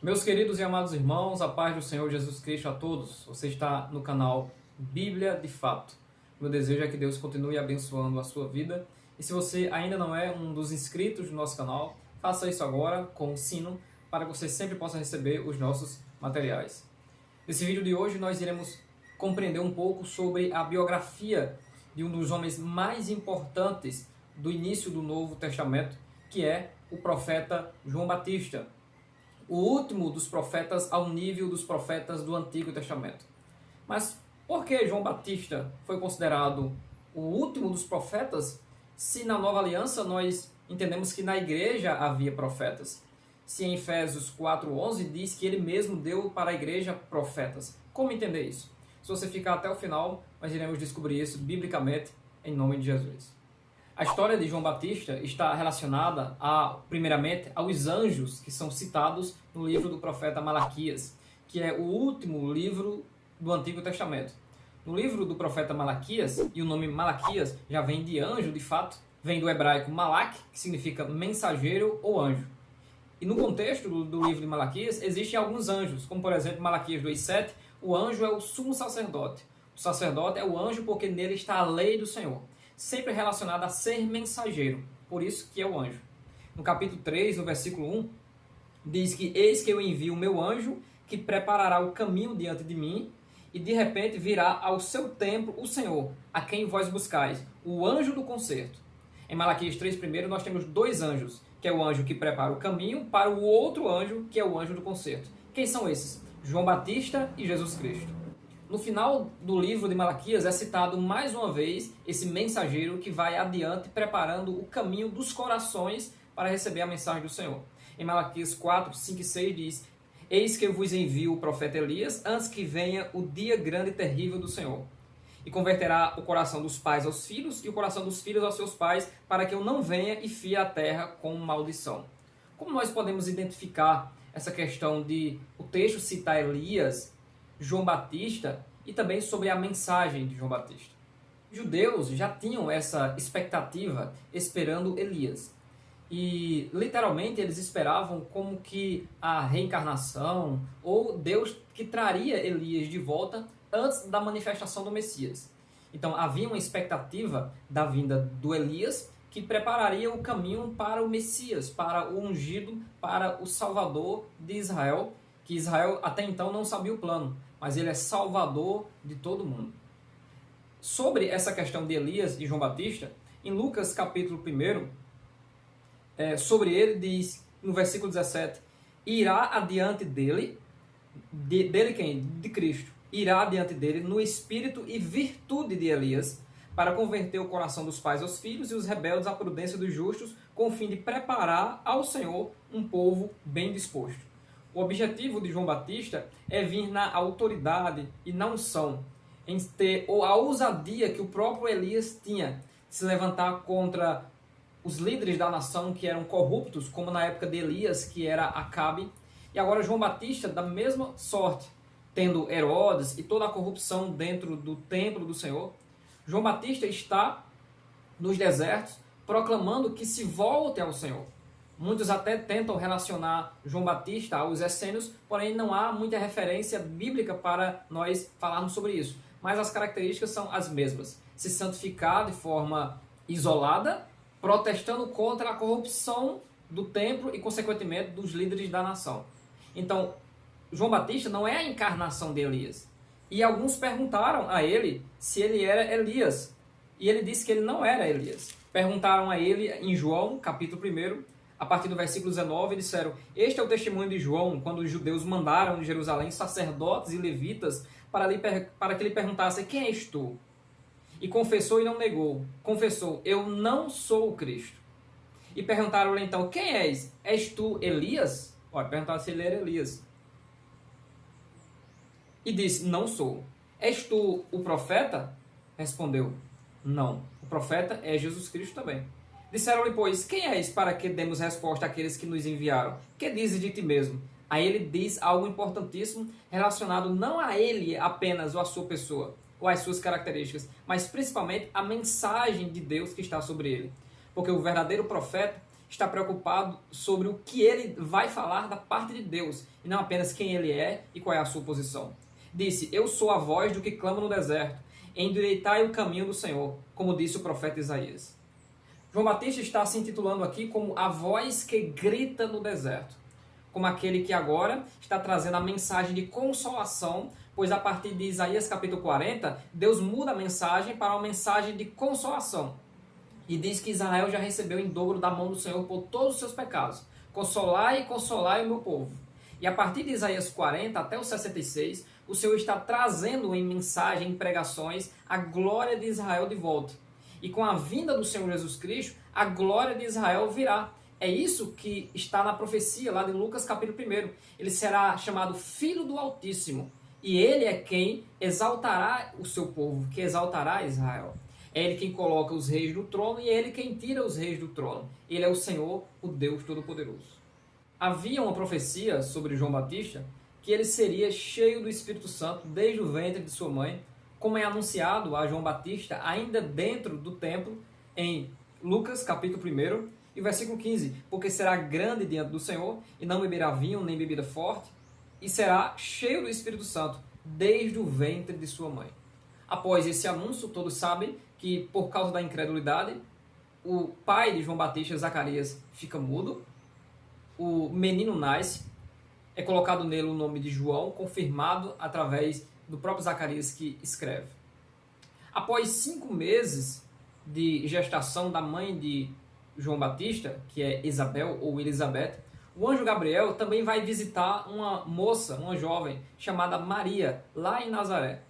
Meus queridos e amados irmãos, a paz do Senhor Jesus Cristo a todos. Você está no canal Bíblia de Fato. Meu desejo é que Deus continue abençoando a sua vida. E se você ainda não é um dos inscritos do nosso canal, faça isso agora com o sino para que você sempre possa receber os nossos materiais. Nesse vídeo de hoje nós iremos compreender um pouco sobre a biografia de um dos homens mais importantes do início do Novo Testamento, que é o profeta João Batista. O último dos profetas ao nível dos profetas do Antigo Testamento. Mas por que João Batista foi considerado o último dos profetas, se na Nova Aliança nós entendemos que na igreja havia profetas? Se em Efésios 4:11 diz que ele mesmo deu para a igreja profetas. Como entender isso? Se você ficar até o final, nós iremos descobrir isso biblicamente em nome de Jesus. A história de João Batista está relacionada, primeiramente, aos anjos que são citados no livro do profeta Malaquias, que é o último livro do Antigo Testamento. No livro do profeta Malaquias, e o nome Malaquias já vem de anjo, de fato, vem do hebraico malak, que significa mensageiro ou anjo. E no contexto do livro de Malaquias, existem alguns anjos, como por exemplo Malaquias 2:7, o anjo é o sumo sacerdote. O sacerdote é o anjo porque nele está a lei do Senhor, sempre relacionada a ser mensageiro, por isso que é o anjo. No capítulo 3, no versículo 1, diz que eis que eu envio o meu anjo, que preparará o caminho diante de mim, e de repente virá ao seu templo o Senhor, a quem vós buscais, o anjo do concerto. Em Malaquias 3, primeiro, nós temos dois anjos, que é o anjo que prepara o caminho para o outro anjo, que é o anjo do concerto. Quem são esses? João Batista e Jesus Cristo. No final do livro de Malaquias é citado mais uma vez esse mensageiro que vai adiante preparando o caminho dos corações para receber a mensagem do Senhor. Em Malaquias 4, 5 e 6 diz: eis que eu vos envio o profeta Elias antes que venha o dia grande e terrível do Senhor. E converterá o coração dos pais aos filhos e o coração dos filhos aos seus pais, para que eu não venha e fie a terra com maldição. Como nós podemos identificar essa questão de o texto citar Elias, João Batista e também sobre a mensagem de João Batista? Judeus já tinham essa expectativa esperando Elias. E literalmente eles esperavam como que a reencarnação ou Deus que traria Elias de volta antes da manifestação do Messias. Então havia uma expectativa da vinda do Elias que prepararia o caminho para o Messias, para o ungido, para o Salvador de Israel, que Israel até então não sabia o plano, mas ele é Salvador de todo mundo. Sobre essa questão de Elias e João Batista, em Lucas capítulo 1, sobre ele diz, no versículo 17, irá adiante dele quem? De Cristo, irá adiante dele no espírito e virtude de Elias, para converter o coração dos pais aos filhos e os rebeldes à prudência dos justos, com o fim de preparar ao Senhor um povo bem disposto. O objetivo de João Batista é vir na autoridade e na unção, em ter a ousadia que o próprio Elias tinha, de se levantar contra os líderes da nação que eram corruptos, como na época de Elias, que era Acabe. E agora João Batista, da mesma sorte, tendo Herodes e toda a corrupção dentro do templo do Senhor, João Batista está nos desertos proclamando que se volte ao Senhor. Muitos até tentam relacionar João Batista aos essênios, porém não há muita referência bíblica para nós falarmos sobre isso. Mas as características são as mesmas. Se santificar de forma isolada, protestando contra a corrupção do templo e, consequentemente, dos líderes da nação. Então, João Batista não é a encarnação de Elias. E alguns perguntaram a ele se ele era Elias. E ele disse que ele não era Elias. Perguntaram a ele em João, capítulo 1, a partir do versículo 19, e disseram: este é o testemunho de João, quando os judeus mandaram de Jerusalém sacerdotes e levitas para que lhe perguntassem: quem és tu? E confessou e não negou. Confessou: eu não sou o Cristo. E perguntaram-lhe então: quem és? És tu Elias? Olha, perguntaram se ele era Elias. E disse: não sou. És tu o profeta? Respondeu: não. O profeta é Jesus Cristo também. Disseram-lhe, pois: quem és para que demos resposta àqueles que nos enviaram? Que dizes de ti mesmo? Aí ele diz algo importantíssimo relacionado não a ele apenas ou a sua pessoa, ou as suas características, mas principalmente a mensagem de Deus que está sobre ele. Porque o verdadeiro profeta, está preocupado sobre o que ele vai falar da parte de Deus, e não apenas quem ele é e qual é a sua posição. Disse: eu sou a voz do que clama no deserto, endireitai o caminho do Senhor, como disse o profeta Isaías. João Batista está se intitulando aqui como a voz que grita no deserto, como aquele que agora está trazendo a mensagem de consolação, pois a partir de Isaías capítulo 40, Deus muda a mensagem para uma mensagem de consolação. E diz que Israel já recebeu em dobro da mão do Senhor por todos os seus pecados. Consolai e consolai o meu povo. E a partir de Isaías 40 até o 66, o Senhor está trazendo em mensagem, em pregações, a glória de Israel de volta. E com a vinda do Senhor Jesus Cristo, a glória de Israel virá. É isso que está na profecia lá de Lucas capítulo 1. Ele será chamado Filho do Altíssimo. E ele é quem exaltará o seu povo, que exaltará Israel. É ele quem coloca os reis no trono e é ele quem tira os reis do trono. Ele é o Senhor, o Deus Todo-Poderoso. Havia uma profecia sobre João Batista que ele seria cheio do Espírito Santo desde o ventre de sua mãe, como é anunciado a João Batista ainda dentro do templo em Lucas capítulo 1 e versículo 15. Porque será grande diante do Senhor e não beberá vinho nem bebida forte e será cheio do Espírito Santo desde o ventre de sua mãe. Após esse anúncio, todos sabem que, por causa da incredulidade, o pai de João Batista, Zacarias, fica mudo, o menino nasce, é colocado nele o nome de João, confirmado através do próprio Zacarias que escreve. Após 5 meses de gestação da mãe de João Batista, que é Isabel ou Elizabeth, o anjo Gabriel também vai visitar uma moça, uma jovem, chamada Maria, lá em Nazaré.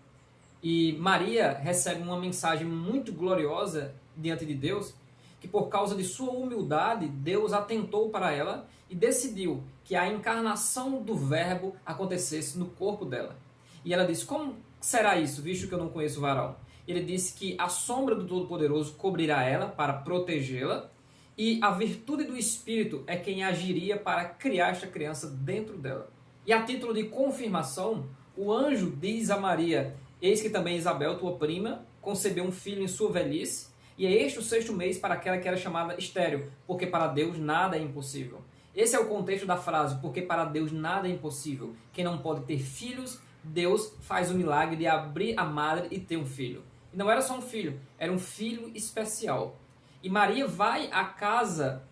E Maria recebe uma mensagem muito gloriosa diante de Deus, que por causa de sua humildade, Deus atentou para ela e decidiu que a encarnação do Verbo acontecesse no corpo dela. E ela disse: como será isso, visto que eu não conheço o varão? Ele disse que a sombra do Todo-Poderoso cobrirá ela para protegê-la, e a virtude do Espírito é quem agiria para criar esta criança dentro dela. E a título de confirmação, o anjo diz a Maria: eis que também Isabel, tua prima, concebeu um filho em sua velhice, e é este o 6º mês para aquela que era chamada estéril, porque para Deus nada é impossível. Esse é o contexto da frase, porque para Deus nada é impossível. Quem não pode ter filhos, Deus faz o milagre de abrir a madre e ter um filho. E não era só um filho, era um filho especial. E Maria vai à casa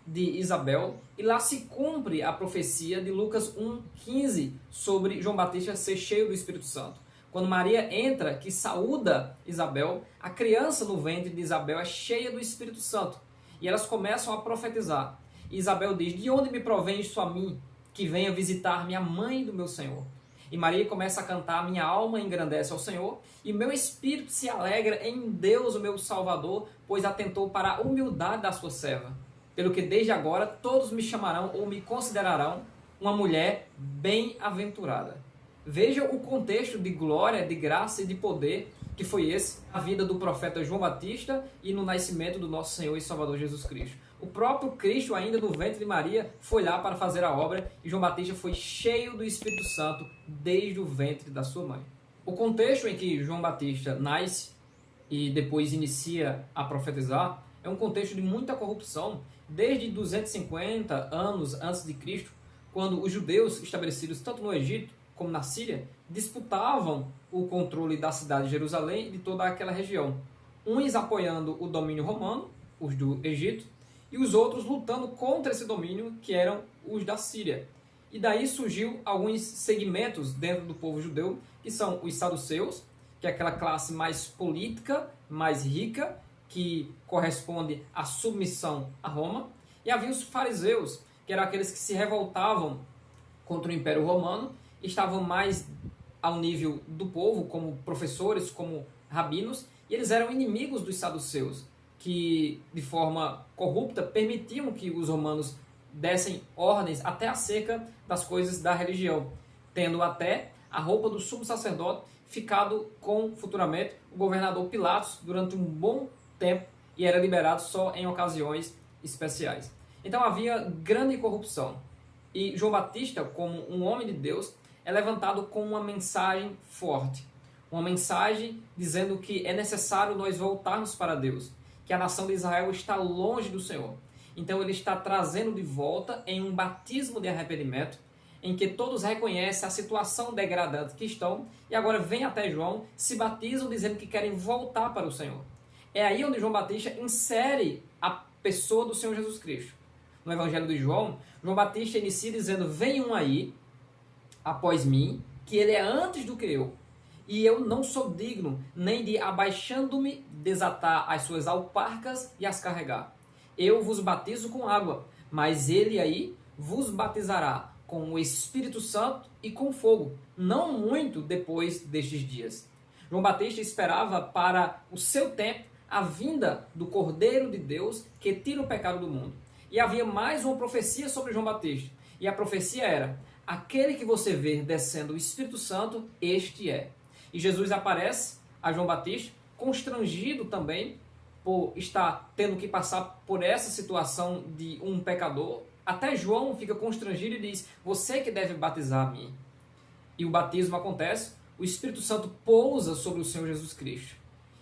de Isabel e lá se cumpre a profecia de Lucas 1,15 sobre João Batista ser cheio do Espírito Santo. Quando Maria entra, que saúda Isabel, a criança no ventre de Isabel é cheia do Espírito Santo. E elas começam a profetizar. E Isabel diz: de onde me provém isso a mim, que venha visitar-me a mãe do meu Senhor? E Maria começa a cantar: minha alma engrandece ao Senhor, e meu espírito se alegra em Deus, o meu Salvador, pois atentou para a humildade da sua serva. Pelo que desde agora todos me chamarão ou me considerarão uma mulher bem-aventurada. Veja o contexto de glória, de graça e de poder que foi esse, a vida do profeta João Batista e no nascimento do nosso Senhor e Salvador Jesus Cristo. O próprio Cristo, ainda no ventre de Maria, foi lá para fazer a obra e João Batista foi cheio do Espírito Santo desde o ventre da sua mãe. O contexto em que João Batista nasce e depois inicia a profetizar é um contexto de muita corrupção, desde 250 anos antes de Cristo, quando os judeus estabelecidos tanto no Egito como na Síria, disputavam o controle da cidade de Jerusalém e de toda aquela região. Uns apoiando o domínio romano, os do Egito, e os outros lutando contra esse domínio, que eram os da Síria. E daí surgiu alguns segmentos dentro do povo judeu, que são os saduceus, que é aquela classe mais política, mais rica, que corresponde à submissão a Roma, e havia os fariseus, que eram aqueles que se revoltavam contra o Império Romano, estavam mais ao nível do povo, como professores, como rabinos, e eles eram inimigos dos saduceus, que de forma corrupta permitiam que os romanos dessem ordens até acerca das coisas da religião, tendo até a roupa do sumo sacerdote ficado com, futuramente, o governador Pilatos durante um bom tempo e era liberado só em ocasiões especiais. Então havia grande corrupção. E João Batista, como um homem de Deus, é levantado com uma mensagem forte. Uma mensagem dizendo que é necessário nós voltarmos para Deus, que a nação de Israel está longe do Senhor. Então ele está trazendo de volta em um batismo de arrependimento, em que todos reconhecem a situação degradante que estão e agora vêm até João, se batizam dizendo que querem voltar para o Senhor. É aí onde João Batista insere a pessoa do Senhor Jesus Cristo. No Evangelho de João, João Batista inicia dizendo: vem um aí, após mim, que ele é antes do que eu. E eu não sou digno, nem de, abaixando-me, desatar as suas alparcas e as carregar. Eu vos batizo com água, mas ele aí vos batizará com o Espírito Santo e com fogo, não muito depois destes dias. João Batista esperava para o seu tempo a vinda do Cordeiro de Deus que tira o pecado do mundo. E havia mais uma profecia sobre João Batista. E a profecia era: aquele que você vê descendo o Espírito Santo, este é. E Jesus aparece a João Batista, constrangido também por estar tendo que passar por essa situação de um pecador. Até João fica constrangido e diz: você que deve batizar a mim. E o batismo acontece, o Espírito Santo pousa sobre o Senhor Jesus Cristo.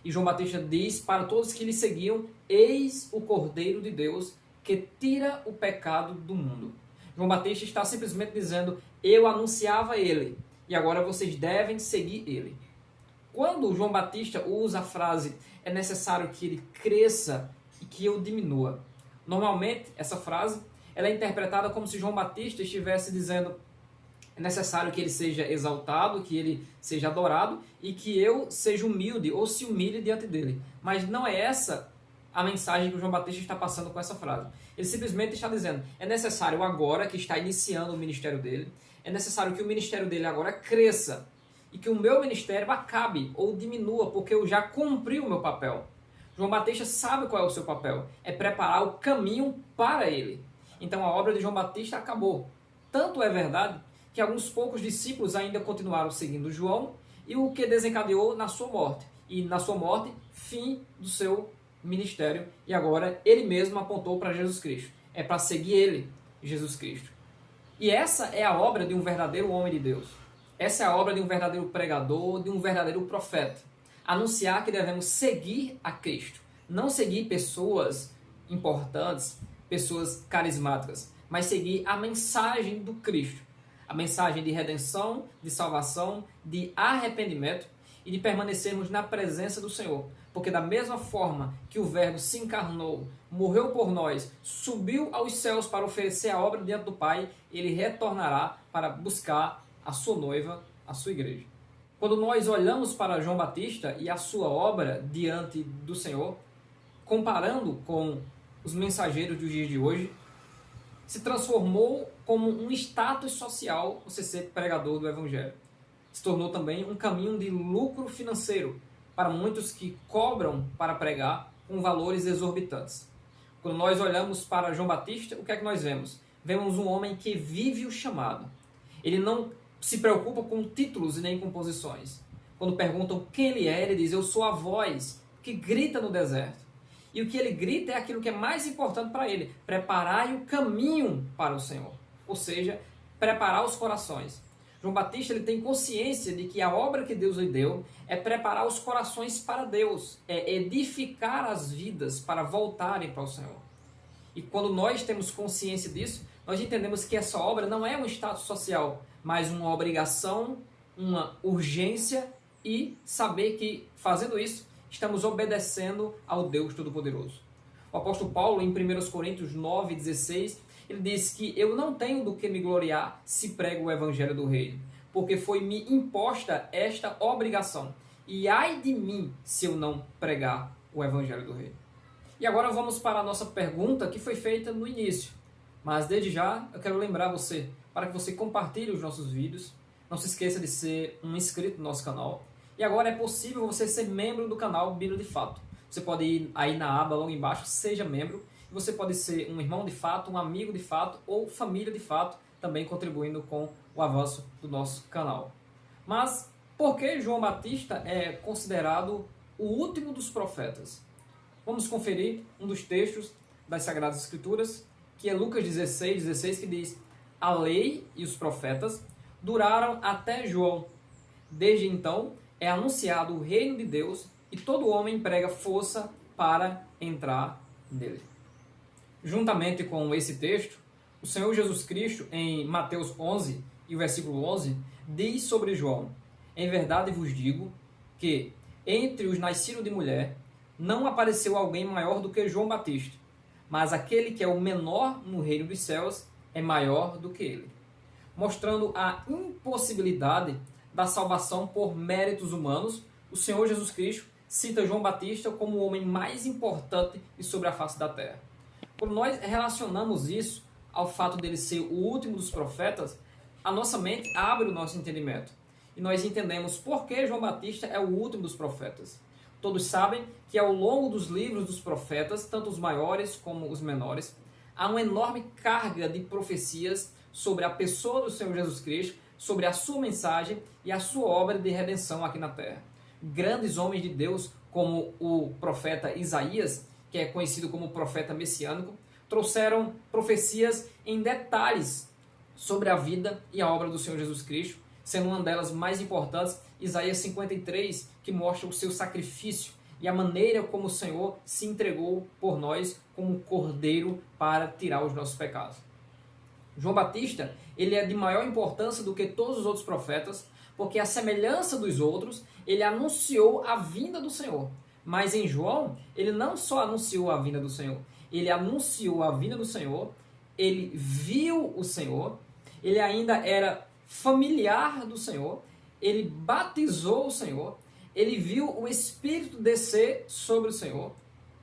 E João Batista diz para todos que lhe seguiam: eis o Cordeiro de Deus que tira o pecado do mundo. João Batista está simplesmente dizendo: eu anunciava ele, e agora vocês devem seguir ele. Quando João Batista usa a frase é necessário que ele cresça e que eu diminua, normalmente essa frase ela é interpretada como se João Batista estivesse dizendo: é necessário que ele seja exaltado, que ele seja adorado e que eu seja humilde ou se humilhe diante dele. Mas não é essa a mensagem que o João Batista está passando com essa frase. Ele simplesmente está dizendo: é necessário agora que está iniciando o ministério dele, é necessário que o ministério dele agora cresça e que o meu ministério acabe ou diminua, porque eu já cumpri o meu papel. João Batista sabe qual é o seu papel, é preparar o caminho para ele. Então a obra de João Batista acabou. Tanto é verdade que alguns poucos discípulos ainda continuaram seguindo João, e o que desencadeou na sua morte. E na sua morte, fim do seu ministério, e agora ele mesmo apontou para Jesus Cristo. É para seguir ele, Jesus Cristo. E essa é a obra de um verdadeiro homem de Deus. Essa é a obra de um verdadeiro pregador, de um verdadeiro profeta. Anunciar que devemos seguir a Cristo. Não seguir pessoas importantes, pessoas carismáticas, mas seguir a mensagem do Cristo. A mensagem de redenção, de salvação, de arrependimento e de permanecermos na presença do Senhor. Porque da mesma forma que o Verbo se encarnou, morreu por nós, subiu aos céus para oferecer a obra diante do Pai, ele retornará para buscar a sua noiva, a sua igreja. Quando nós olhamos para João Batista e a sua obra diante do Senhor, comparando com os mensageiros dos dias de hoje, se transformou como um status social você ser pregador do Evangelho. Se tornou também um caminho de lucro financeiro para muitos que cobram para pregar com valores exorbitantes. Quando nós olhamos para João Batista, o que é que nós vemos? Vemos um homem que vive o chamado. Ele não se preocupa com títulos e nem com posições. Quando perguntam quem ele diz: eu sou a voz que grita no deserto. E o que ele grita é aquilo que é mais importante para ele: preparai o caminho para o Senhor. Ou seja, preparar os corações. João Batista ele tem consciência de que a obra que Deus lhe deu é preparar os corações para Deus, é edificar as vidas para voltarem para o Senhor. E quando nós temos consciência disso, nós entendemos que essa obra não é um status social, mas uma obrigação, uma urgência, e saber que, fazendo isso, estamos obedecendo ao Deus Todo-Poderoso. O apóstolo Paulo, em 1 Coríntios 9,16, ele diz que eu não tenho do que me gloriar se prego o evangelho do reino, porque foi-me imposta esta obrigação, e ai de mim se eu não pregar o evangelho do reino. E agora vamos para a nossa pergunta que foi feita no início. Mas desde já eu quero lembrar você, para que você compartilhe os nossos vídeos. Não se esqueça de ser um inscrito no nosso canal. E agora é possível você ser membro do canal Bíblia de Fato. Você pode ir aí na aba logo embaixo, seja membro. E você pode ser um irmão de fato, um amigo de fato ou família de fato, também contribuindo com o avanço do nosso canal. Mas por que João Batista é considerado o último dos profetas? Vamos conferir um dos textos das Sagradas Escrituras, que é Lucas 16, que diz: a lei e os profetas duraram até João. Desde então é anunciado o reino de Deus e todo homem prega força para entrar nele. juntamente com esse texto, o Senhor Jesus Cristo, em Mateus 11 e o versículo 11, diz sobre João: em verdade vos digo que entre os nascidos de mulher não apareceu alguém maior do que João Batista, mas aquele que é o menor no reino dos céus é maior do que ele. Mostrando a impossibilidade da salvação por méritos humanos, o Senhor Jesus Cristo cita João Batista como o homem mais importante sobre a face da terra. Quando nós relacionamos isso ao fato dele ser o último dos profetas, a nossa mente abre o nosso entendimento. E nós entendemos por que João Batista é o último dos profetas. Todos sabem que ao longo dos livros dos profetas, tanto os maiores como os menores, há uma enorme carga de profecias sobre a pessoa do Senhor Jesus Cristo, sobre a sua mensagem e a sua obra de redenção aqui na terra. Grandes homens de Deus, como o profeta Isaías, que é conhecido como profeta messiânico, trouxeram profecias em detalhes sobre a vida e a obra do Senhor Jesus Cristo, sendo uma delas mais importantes, Isaías 53, que mostra o seu sacrifício e a maneira como o Senhor se entregou por nós como cordeiro para tirar os nossos pecados. João Batista, ele é de maior importância do que todos os outros profetas, porque à semelhança dos outros, ele anunciou a vinda do Senhor. Mas em João, ele não só anunciou a vinda do Senhor, ele anunciou a vinda do Senhor, ele viu o Senhor, ele ainda era familiar do Senhor, ele batizou o Senhor, ele viu o Espírito descer sobre o Senhor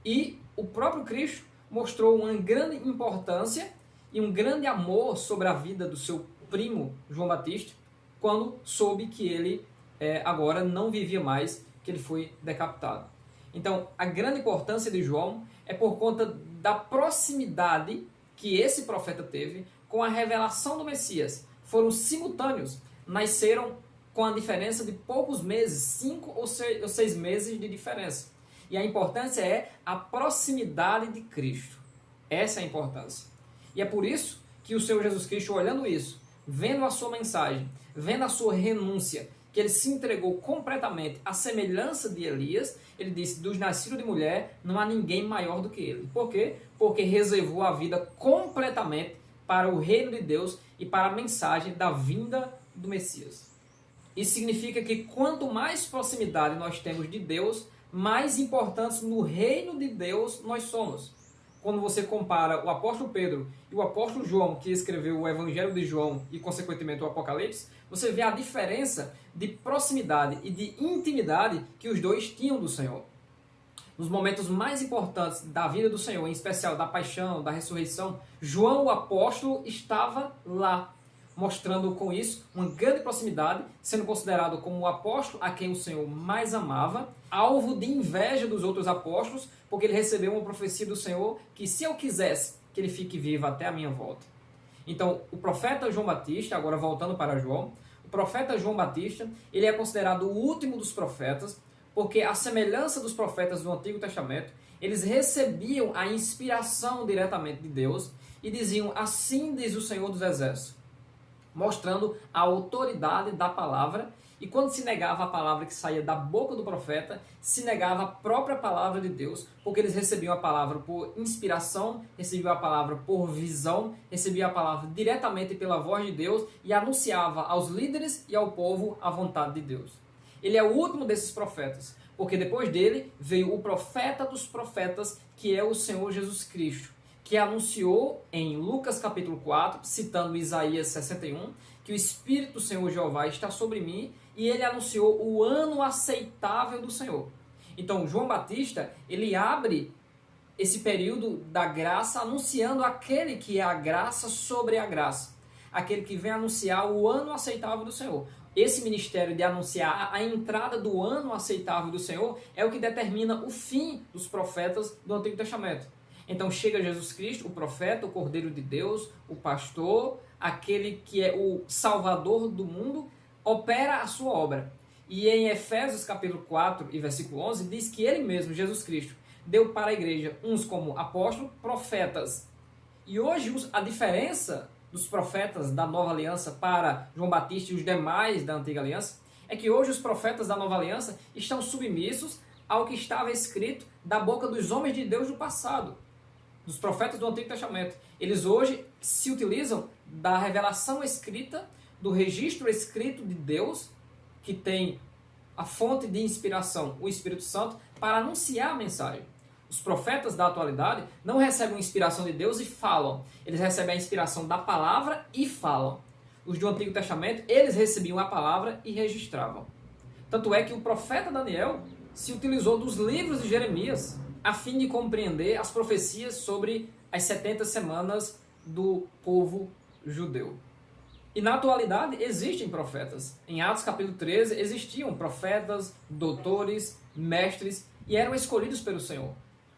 e o próprio Cristo mostrou uma grande importância e um grande amor sobre a vida do seu primo João Batista quando soube que ele agora não vivia mais, que ele foi decapitado. Então, a grande importância de João é por conta da proximidade que esse profeta teve com a revelação do Messias. Foram simultâneos, nasceram com a diferença de poucos meses, 5 ou 6 meses de diferença. E a importância é a proximidade de Cristo. Essa é a importância. E é por isso que o Senhor Jesus Cristo, olhando isso, vendo a sua mensagem, vendo a sua renúncia, que ele se entregou completamente à semelhança de Elias, ele disse, dos nascidos de mulher, não há ninguém maior do que ele. Por quê? Porque reservou a vida completamente para o reino de Deus e para a mensagem da vinda do Messias. Isso significa que quanto mais proximidade nós temos de Deus, mais importantes no reino de Deus nós somos. Quando você compara o apóstolo Pedro e o apóstolo João, que escreveu o Evangelho de João e, consequentemente, o Apocalipse, você vê a diferença de proximidade e de intimidade que os dois tinham do Senhor. Nos momentos mais importantes da vida do Senhor, em especial da paixão, da ressurreição, João, o apóstolo, estava lá, mostrando com isso uma grande proximidade, sendo considerado como o apóstolo a quem o Senhor mais amava, alvo de inveja dos outros apóstolos, porque ele recebeu uma profecia do Senhor que, se eu quisesse que ele fique vivo até a minha volta. Então, o profeta João Batista, agora voltando para João, o profeta João Batista, ele é considerado o último dos profetas, porque a semelhança dos profetas do Antigo Testamento, eles recebiam a inspiração diretamente de Deus e diziam, assim diz o Senhor dos Exércitos, mostrando a autoridade da palavra. E quando se negava a palavra que saía da boca do profeta, se negava a própria palavra de Deus, porque eles recebiam a palavra por inspiração, recebiam a palavra por visão, recebiam a palavra diretamente pela voz de Deus e anunciava aos líderes e ao povo a vontade de Deus. Ele é o último desses profetas, porque depois dele veio o profeta dos profetas, que é o Senhor Jesus Cristo, que anunciou em Lucas capítulo 4, citando Isaías 61, que o Espírito do Senhor Jeová está sobre mim, e ele anunciou o ano aceitável do Senhor. Então, João Batista, ele abre esse período da graça, anunciando aquele que é a graça sobre a graça, aquele que vem anunciar o ano aceitável do Senhor. Esse ministério de anunciar a entrada do ano aceitável do Senhor é o que determina o fim dos profetas do Antigo Testamento. Então chega Jesus Cristo, o profeta, o Cordeiro de Deus, o pastor, aquele que é o Salvador do mundo, opera a sua obra. E em Efésios capítulo 4 e versículo 11, diz que ele mesmo, Jesus Cristo, deu para a igreja uns como apóstolos, profetas. E hoje a diferença dos profetas da Nova Aliança para João Batista e os demais da Antiga Aliança é que hoje os profetas da Nova Aliança estão submissos ao que estava escrito da boca dos homens de Deus do passado. dos profetas do Antigo Testamento. Eles hoje se utilizam da revelação escrita, do registro escrito de Deus, que tem a fonte de inspiração, o Espírito Santo, para anunciar a mensagem. Os profetas da atualidade não recebem a inspiração de Deus e falam. Eles recebem a inspiração da palavra e falam. Os do Antigo Testamento, eles recebiam a palavra e registravam. Tanto é que o profeta Daniel se utilizou dos livros de Jeremias a fim de compreender as profecias sobre as 70 semanas do povo judeu. E na atualidade existem profetas. Em Atos capítulo 13 existiam profetas, doutores, mestres e eram escolhidos pelo Senhor.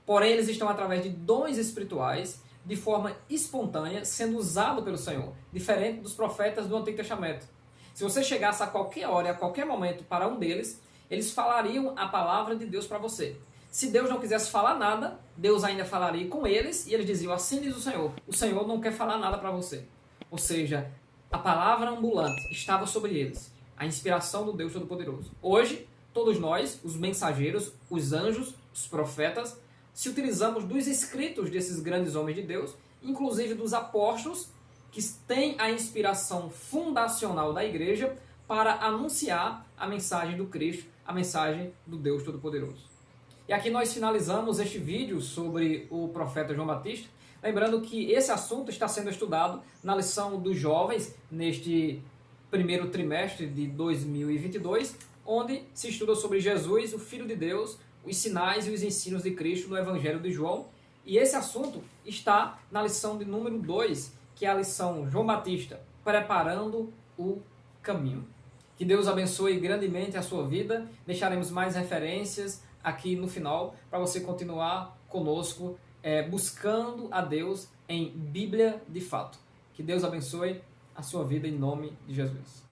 Porém, eles estão através de dons espirituais, de forma espontânea, sendo usados pelo Senhor, diferente dos profetas do Antigo Testamento. Se você chegasse a qualquer hora e a qualquer momento para um deles, eles falariam a palavra de Deus para você. Se Deus não quisesse falar nada, Deus ainda falaria com eles e eles diziam, assim diz o Senhor. O Senhor não quer falar nada para você. Ou seja, a palavra ambulante estava sobre eles, a inspiração do Deus Todo-Poderoso. Hoje, todos nós, os mensageiros, os anjos, os profetas, se utilizamos dos escritos desses grandes homens de Deus, inclusive dos apóstolos, que têm a inspiração fundacional da igreja para anunciar a mensagem do Cristo, a mensagem do Deus Todo-Poderoso. E aqui nós finalizamos este vídeo sobre o profeta João Batista, lembrando que esse assunto está sendo estudado na lição dos jovens, neste primeiro trimestre de 2022, onde se estuda sobre Jesus, o Filho de Deus, os sinais e os ensinos de Cristo no Evangelho de João. E esse assunto está na lição de número 2, que é a lição João Batista, preparando o caminho. Que Deus abençoe grandemente a sua vida. Deixaremos mais referências aqui no final para você continuar conosco, buscando a Deus em Bíblia de Fato. Que Deus abençoe a sua vida em nome de Jesus.